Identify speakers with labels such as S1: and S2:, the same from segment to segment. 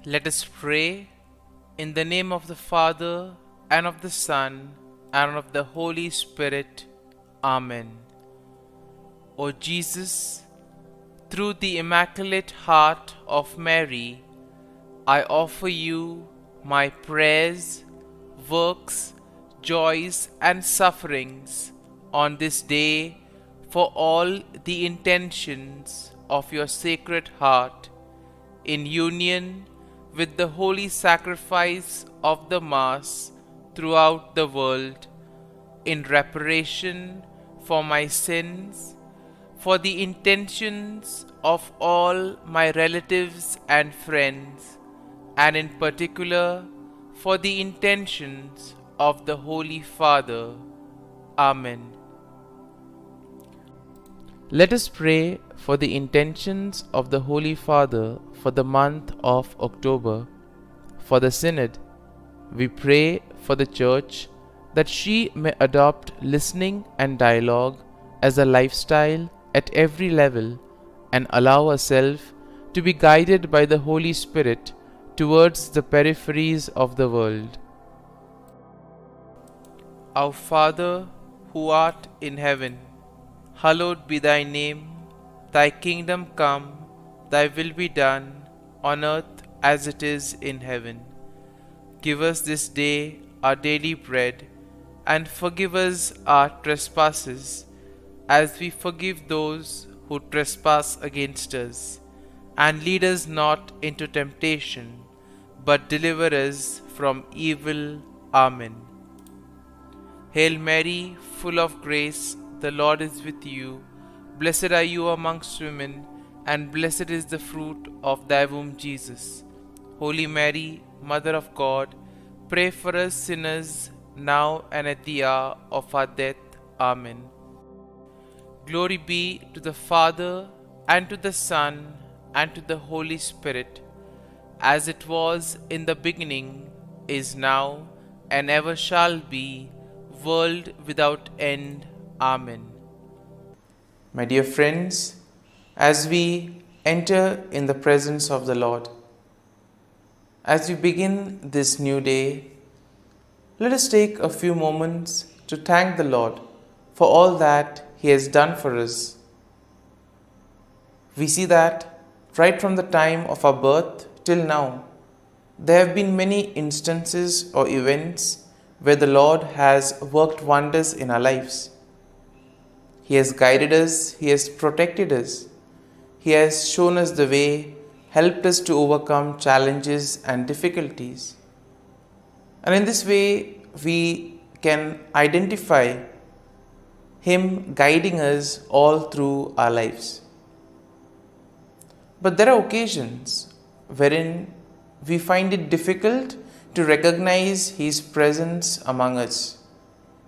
S1: Let us pray in the name of the Father, and of the Son, and of the Holy Spirit. Amen. O Jesus, through the Immaculate Heart of Mary, I offer you my prayers, works, joys, and sufferings on this day for all the intentions of your Sacred Heart, in union with the holy sacrifice of the Mass throughout the world, in reparation for my sins, for the intentions of all my relatives and friends, and in particular for the intentions of the Holy Father. Amen. Let us pray for the intentions of the Holy Father for the month of October. For the Synod, we pray for the Church that she may adopt listening and dialogue as a lifestyle at every level and allow herself to be guided by the Holy Spirit towards the peripheries of the world. Our Father, who art in heaven, hallowed be thy name. Thy kingdom come, thy will be done, on earth as it is in heaven. Give us this day our daily bread, and forgive us our trespasses, as we forgive those who trespass against us. And lead us not into temptation, but deliver us from evil. Amen. Hail Mary, full of grace, the Lord is with you. Blessed are you amongst women, and blessed is the fruit of thy womb, Jesus. Holy Mary, Mother of God, pray for us sinners, now and at the hour of our death. Amen. Glory be to the Father, and to the Son, and to the Holy Spirit, as it was in the beginning, is now, and ever shall be, world without end. Amen. My dear friends, as we enter in the presence of the Lord, as we begin this new day, let us take a few moments to thank the Lord for all that He has done for us. We see that right from the time of our birth till now, there have been many instances or events where the Lord has worked wonders in our lives. He has guided us, He has protected us, He has shown us the way, helped us to overcome challenges and difficulties. And in this way, we can identify Him guiding us all through our lives. But there are occasions wherein we find it difficult to recognize His presence among us.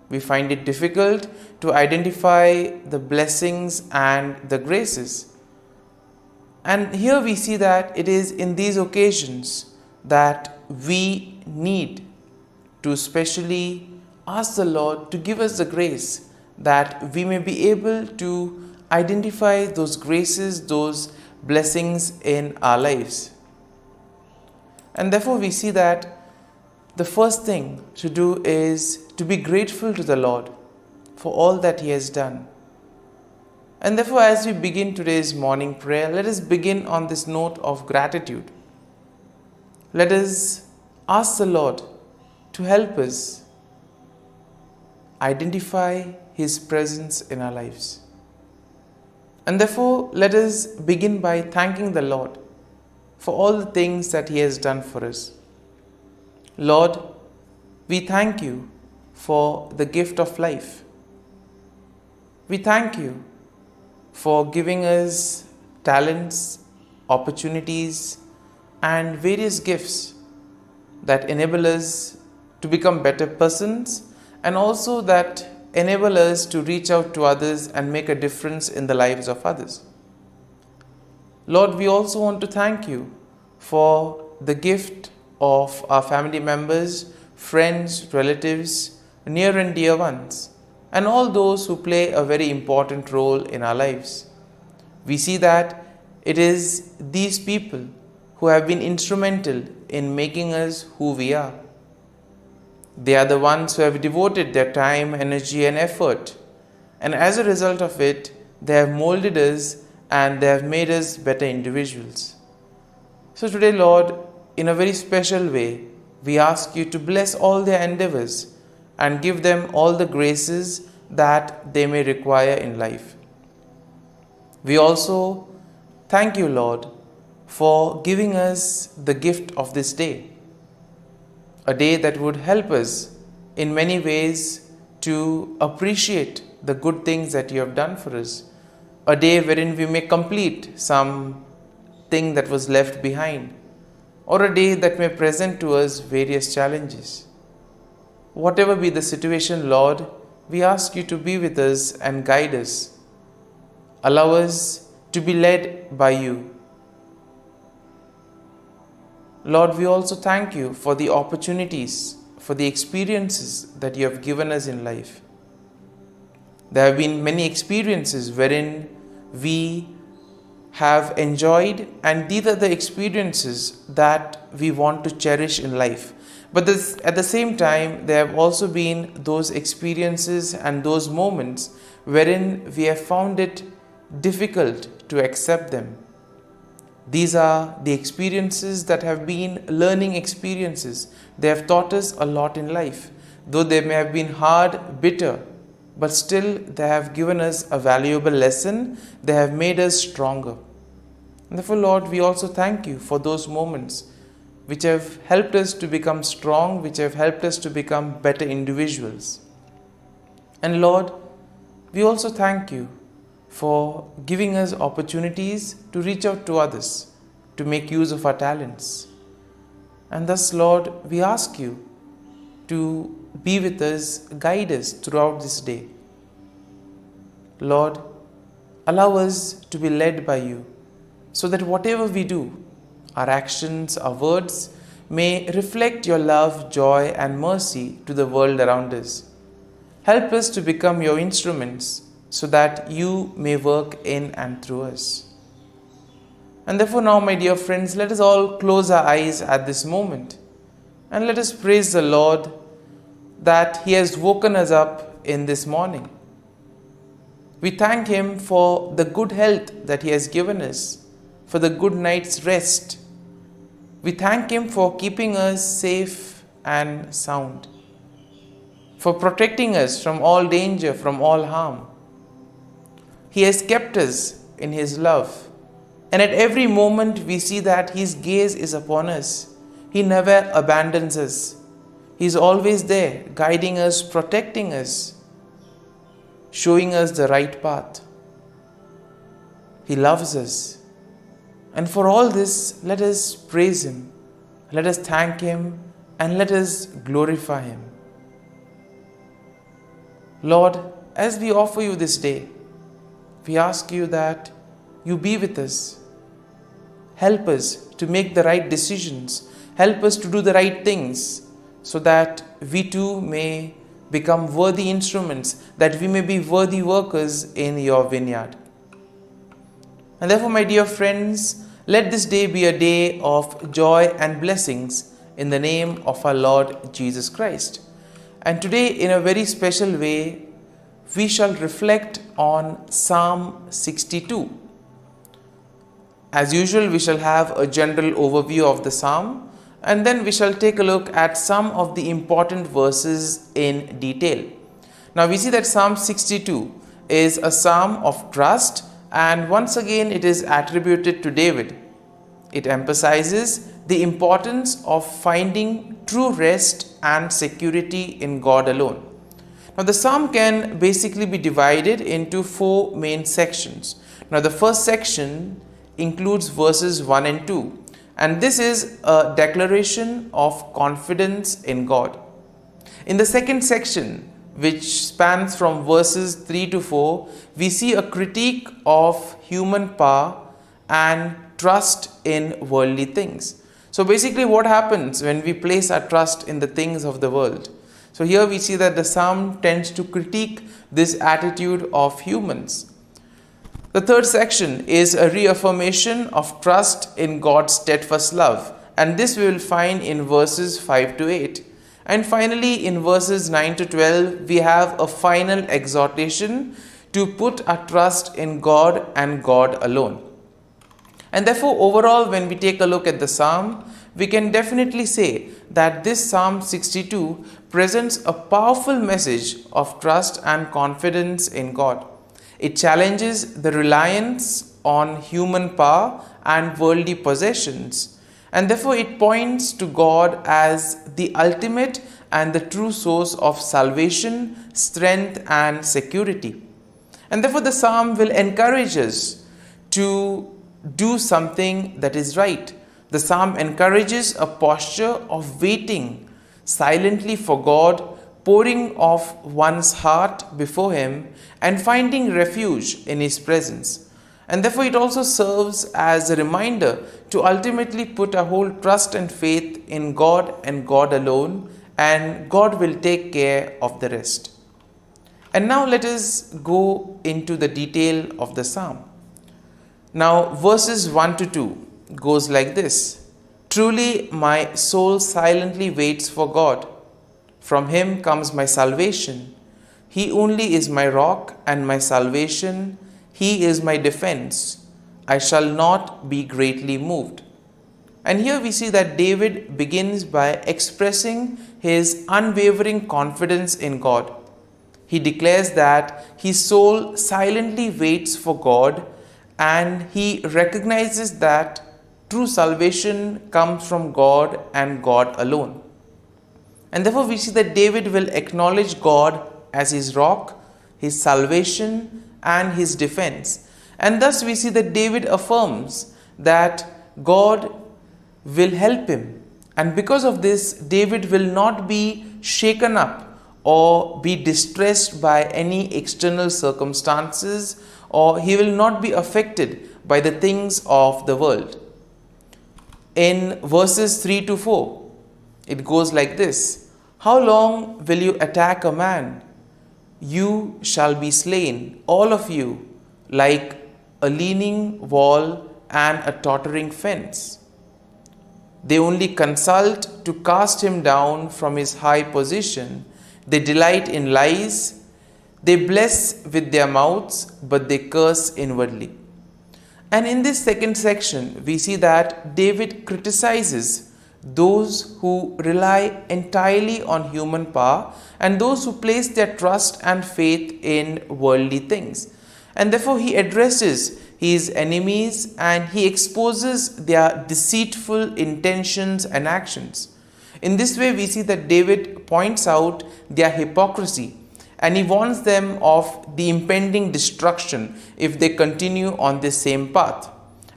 S1: We find it difficult to identify the blessings and the graces. And here we see that it is in these occasions that we need to specially ask the Lord to give us the grace that we may be able to identify those graces, those blessings in our lives. And therefore we see that the first thing to do is to be grateful to the Lord for all that He has done. And therefore, as we begin today's morning prayer, let us begin on this note of gratitude. Let us ask the Lord to help us identify His presence in our lives. And therefore, let us begin by thanking the Lord for all the things that He has done for us. Lord, we thank You for the gift of life. We thank You for giving us talents, opportunities, and various gifts that enable us to become better persons, and also that enable us to reach out to others and make a difference in the lives of others. Lord, we also want to thank You for the gift of our family members, friends, relatives, near and dear ones, and all those who play a very important role in our lives. We see that it is these people who have been instrumental in making us who we are. They are the ones who have devoted their time, energy, and effort. And as a result of it, they have molded us and they have made us better individuals. So today, Lord, in a very special way, we ask you to bless all their endeavors and give them all the graces that they may require in life. We also thank you, Lord, for giving us the gift of this day, a day that would help us in many ways to appreciate the good things that you have done for us, a day wherein we may complete some thing that was left behind, or a day that may present to us various challenges. Whatever be the situation, Lord, we ask you to be with us and guide us. Allow us to be led by you. Lord, we also thank you for the opportunities, for the experiences that you have given us in life. There have been many experiences wherein we have enjoyed, and these are the experiences that we want to cherish in life. But at the same time, there have also been those experiences and those moments wherein we have found it difficult to accept them. These are the experiences that have been learning experiences. They have taught us a lot in life. Though they may have been hard, bitter, but still they have given us a valuable lesson. They have made us stronger. And therefore, Lord, we also thank you for those moments which have helped us to become strong, which have helped us to become better individuals. And Lord, we also thank you for giving us opportunities to reach out to others, to make use of our talents. And thus, Lord, we ask you to be with us, guide us throughout this day. Lord, allow us to be led by you, so that whatever we do, our actions, our words, may reflect your love, joy, and mercy to the world around us. Help us to become your instruments, so that you may work in and through us. And therefore now, my dear friends, let us all close our eyes at this moment and let us praise the Lord that He has woken us up in this morning. We thank Him for the good health that He has given us, for the good night's rest. We thank Him for keeping us safe and sound, for protecting us from all danger, from all harm. He has kept us in His love, and at every moment we see that His gaze is upon us. He never abandons us. He is always there, guiding us, protecting us, showing us the right path. He loves us. And for all this, let us praise Him, let us thank Him, and let us glorify Him. Lord, as we offer you this day, we ask you that you be with us. Help us to make the right decisions. Help us to do the right things, so that we too may become worthy instruments, that we may be worthy workers in your vineyard. And therefore, my dear friends, let this day be a day of joy and blessings in the name of our Lord Jesus Christ. And today, in a very special way, we shall reflect on Psalm 62. As usual, we shall have a general overview of the psalm, and then we shall take a look at some of the important verses in detail. Now we see that Psalm 62 is a psalm of trust, and once again it is attributed to David. It emphasizes the importance of finding true rest and security in God alone. Now the psalm can basically be divided into four main sections. Now the first section includes verses 1 and 2, and this is a declaration of confidence in God. In the second section, which spans from verses 3 to 4, we see a critique of human power and trust in worldly things. So basically what happens when we place our trust in the things of the world? So here we see that the psalm tends to critique this attitude of humans. The third section is a reaffirmation of trust in God's steadfast love, and this we will find in verses 5 to 8. And finally, in verses 9 to 12, we have a final exhortation to put our trust in God and God alone. And therefore, overall, when we take a look at the psalm, we can definitely say that this Psalm 62 presents a powerful message of trust and confidence in God. It challenges the reliance on human power and worldly possessions, and therefore it points to God as the ultimate and the true source of salvation, strength, and security. And therefore the psalm will encourage us to do something that is right. The psalm encourages a posture of waiting silently for God, pouring off one's heart before Him and finding refuge in His presence. And therefore it also serves as a reminder to ultimately put our whole trust and faith in God and God alone, and God will take care of the rest. And now let us go into the detail of the psalm. Now verses 1 to 2 goes like this. Truly my soul silently waits for God. From Him comes my salvation. He only is my rock and my salvation. He is my defense. I shall not be greatly moved. And here we see that David begins by expressing his unwavering confidence in God. He declares that his soul silently waits for God, and he recognizes that true salvation comes from God and God alone. And therefore we see that David will acknowledge God as his rock, his salvation, and his defense. And thus we see that David affirms that God will help him. And because of this, David will not be shaken up or be distressed by any external circumstances, or he will not be affected by the things of the world. In verses 3 to 4, it goes like this. How long will you attack a man? You shall be slain, all of you, like a leaning wall and a tottering fence. They only consult to cast him down from his high position. They delight in lies. They bless with their mouths, but they curse inwardly. And in this second section, we see that David criticizes those who rely entirely on human power and those who place their trust and faith in worldly things. And therefore he addresses his enemies and he exposes their deceitful intentions and actions. In this way we see that David points out their hypocrisy, and he warns them of the impending destruction if they continue on this same path.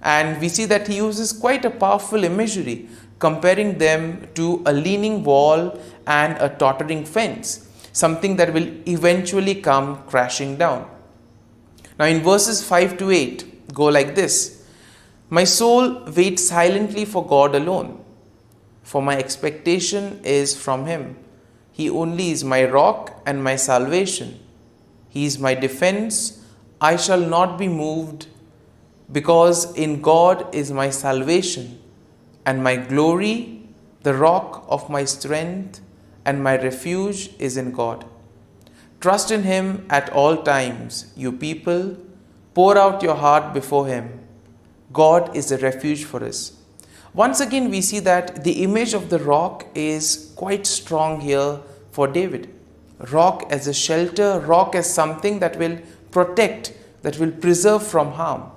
S1: And we see that he uses quite a powerful imagery, comparing them to a leaning wall and a tottering fence, something that will eventually come crashing down. Now in verses 5 to 8 go like this. My soul waits silently for God alone, for my expectation is from Him. He only is my rock and my salvation. He is my defense. I shall not be moved, because in God is my salvation and my glory, the rock of my strength, and my refuge is in God. Trust in Him at all times, you people. Pour out your heart before Him. God is a refuge for us. Once again, we see that the image of the rock is quite strong here for David. Rock as a shelter, rock as something that will protect, that will preserve from harm.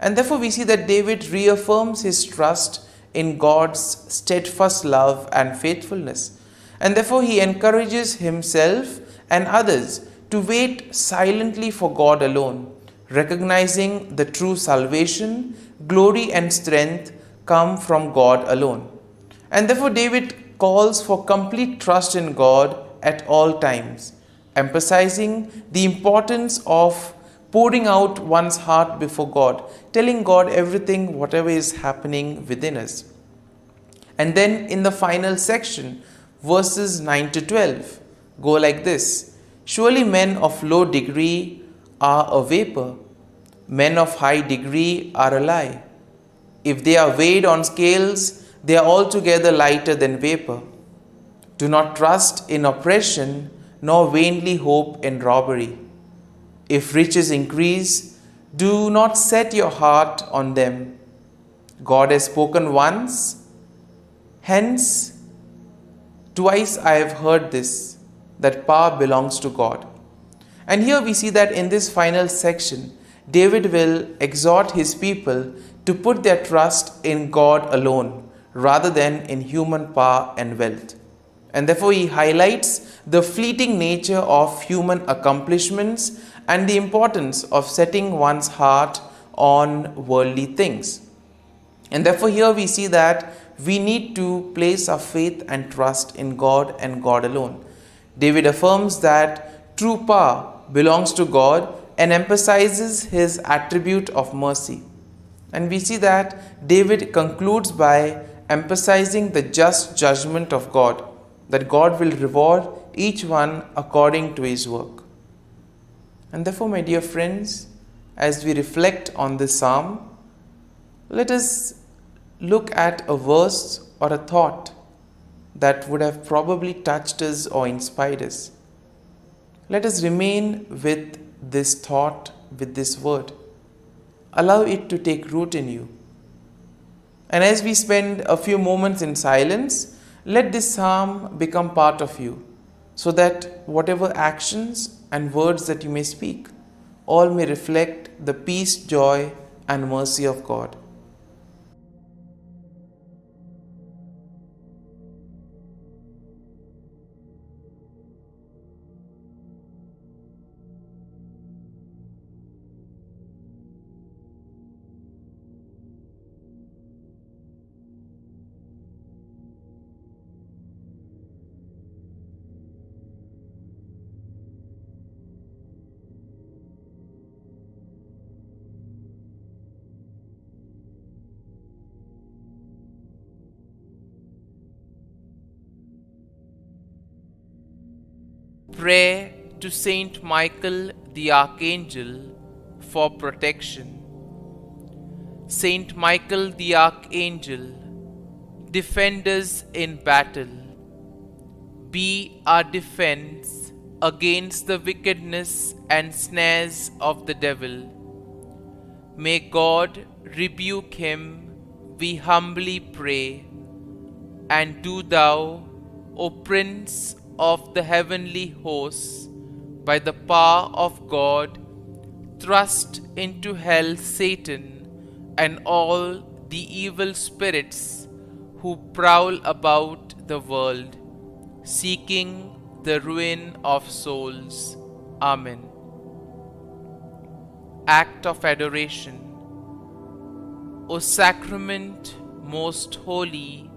S1: And therefore we see that David reaffirms his trust in God's steadfast love and faithfulness. And therefore he encourages himself and others to wait silently for God alone, recognizing the true salvation, glory and strength come from God alone. And therefore David calls for complete trust in God at all times, emphasizing the importance of pouring out one's heart before God, telling God everything, whatever is happening within us. And then in the final section, verses 9 to 12 go like this. Surely men of low degree are a vapor. Men of high degree are a lie. If they are weighed on scales, they are altogether lighter than vapor. Do not trust in oppression, nor vainly hope in robbery. If riches increase, do not set your heart on them. God has spoken once, hence twice I have heard this, that power belongs to God. And here we see that in this final section, David will exhort his people to put their trust in God alone rather than in human power and wealth. And therefore he highlights the fleeting nature of human accomplishments and the importance of setting one's heart on worldly things. And therefore here we see that we need to place our faith and trust in God and God alone. David affirms that true power belongs to God and emphasizes his attribute of mercy. And we see that David concludes by emphasizing the just judgment of God, that God will reward each one according to his work. And therefore, my dear friends, as we reflect on this psalm, let us look at a verse or a thought that would have probably touched us or inspired us. Let us remain with this thought, with this word. Allow it to take root in you. And as we spend a few moments in silence, let this psalm become part of you, so that whatever actions and words that you may speak, all may reflect the peace, joy, and mercy of God. Prayer to Saint Michael the Archangel for protection. Saint Michael the Archangel, defend us in battle. Be our defense against the wickedness and snares of the devil. May God rebuke him, we humbly pray. And do thou, O Prince of the heavenly hosts, by the power of God, thrust into hell Satan and all the evil spirits who prowl about the world, seeking the ruin of souls. Amen. Act of Adoration. O Sacrament most holy,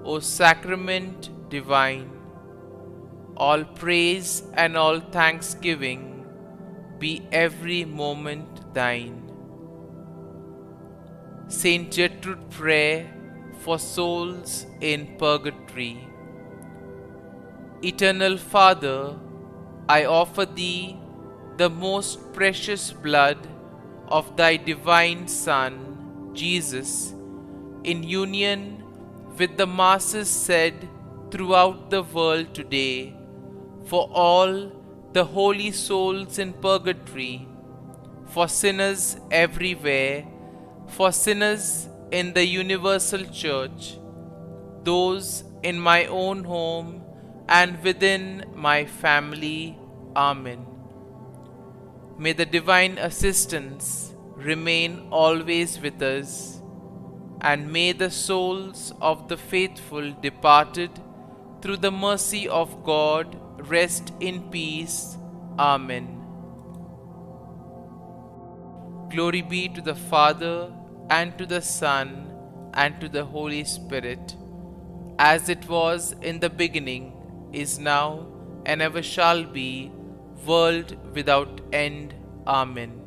S1: O Sacrament divine, all praise and all thanksgiving be every moment thine. Saint Gertrude Prayer for souls in purgatory. Eternal Father, I offer thee the most precious blood of thy divine Son, Jesus, in union with the masses said throughout the world today, for all the holy souls in purgatory, for sinners everywhere, for sinners in the universal church, those in my own home and within my family. Amen. May the divine assistance remain always with us, and may the souls of the faithful departed through the mercy of God rest in peace. Amen. Glory be to the Father, and to the Son, and to the Holy Spirit, as it was in the beginning, is now, and ever shall be, world without end. Amen.